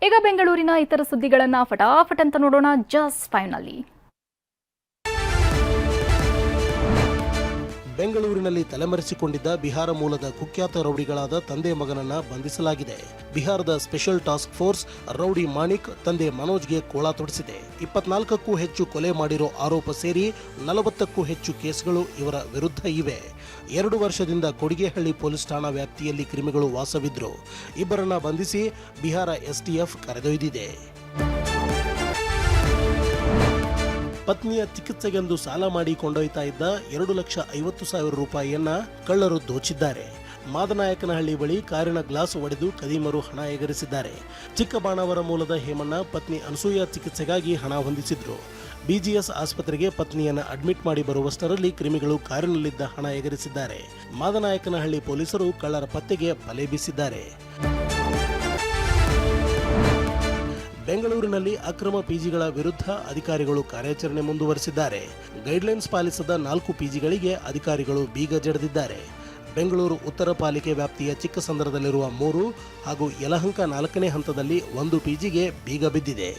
ಈಗ ಬೆಂಗಳೂರಿನ ಇತರ ಸುದ್ದಿಗಳನ್ನು ಫಟಾಫಟ್ ಅಂತ ನೋಡೋಣ ಜಸ್ಟ್ 5 ನಲ್ಲಿ. ಬೆಂಗಳೂರಿನಲ್ಲಿ ತಲೆಮರೆಸಿಕೊಂಡಿದ್ದ ಬಿಹಾರ ಮೂಲದ ಕುಖ್ಯಾತ ರೌಡಿಗಳಾದ ತಂದೆ ಮಗನನ್ನ ಬಂಧಿಸಲಾಗಿದೆ. ಬಿಹಾರದ special task force rowdy Manik ತಂದೆ ಮನೋಜ್ಗೆ ಕೋಳ ತೊಡಿಸಿದೆ. 24ಕ್ಕೂ ಹೆಚ್ಚು ಕೊಲೆ ಮಾಡಿರೋ ಆರೋಪ ಸೇರಿ 40ಕ್ಕೂ ಹೆಚ್ಚು ಕೇಸ್ಗಳು ಇವರ ವಿರುದ್ಧ ಇವೆ. 2 ವರ್ಷದಿಂದ ಕೊಡಿಗೆಹಳ್ಳಿ ಪೊಲೀಸ್ ಠಾಣಾ ವ್ಯಾಪ್ತಿಯಲ್ಲಿ ಕ್ರಿಮಿಗಳು ವಾಸವಿದ್ರು. ಇಬ್ಬರನ್ನ ಬಂಧಿಸಿ ಬಿಹಾರ ಎಸ್ಟಿಎಫ್ ಕರೆದೊಯ್ದಿದೆ. ಪತ್ನಿಯ ಚಿಕಿತ್ಸೆಗೆಂದು ಸಾಲ ಮಾಡಿ ಕೊಂಡೊಯ್ತಾ ಇದ್ದ 2,50,000 ರೂಪಾಯಿಯನ್ನ ಕಳ್ಳರು ದೋಚಿದ್ದಾರೆ. ಮಾದನಾಯಕನಹಳ್ಳಿ ಬಳಿ ಕಾರಿನ ಗ್ಲಾಸ್ ಒಡೆದು ಕದೀಮರು ಹಣ ಎಗರಿಸಿದ್ದಾರೆ. ಚಿಕ್ಕಬಾಣಾವರ ಮೂಲದ ಹೇಮಣ್ಣ ಪತ್ನಿ ಅನಸೂಯ ಚಿಕಿತ್ಸೆಗಾಗಿ ಹಣ ಹೊಂದಿಸಿದ್ರು. ಬಿಜಿಎಸ್ ಆಸ್ಪತ್ರೆಗೆ ಪತ್ನಿಯನ್ನು ಅಡ್ಮಿಟ್ ಮಾಡಿ ಬರುವಷ್ಟರಲ್ಲಿ ಕ್ರಿಮಿಗಳು ಕಾರಿನಲ್ಲಿದ್ದ ಹಣ ಎಗರಿಸಿದ್ದಾರೆ. ಮಾದನಾಯಕನಹಳ್ಳಿ ಪೊಲೀಸರು ಕಳ್ಳರ ಪತ್ತೆಗೆ ಬಲೆ ಬೀಸಿದ್ದಾರೆ. ಬೆಂಗಳೂರಿನಲ್ಲಿ ಅಕ್ರಮ ಪಿಜಿಗಳ ವಿರುದ್ಧ ಅಧಿಕಾರಿಗಳು ಕಾರ್ಯಾಚರಣೆ ಮುಂದುವರೆಸಿದ್ದಾರೆ. ಗೈಡ್ಲೈನ್ಸ್ ಪಾಲಿಸದ 4 ಪಿಜಿಗಳಿಗೆ ಅಧಿಕಾರಿಗಳು ಬೀಗ ಜಡಿದಿದ್ದಾರೆ. ಬೆಂಗಳೂರು ಉತ್ತರ ಪಾಲಿಕೆ ವ್ಯಾಪ್ತಿಯ ಚಿಕ್ಕಸಂದ್ರದಲ್ಲಿರುವ 3 ಹಾಗೂ ಯಲಹಂಕ 4ನೇ ಹಂತದಲ್ಲಿ 1 ಪಿಜಿಗೆ ಬೀಗ ಬಿದ್ದಿದೆ.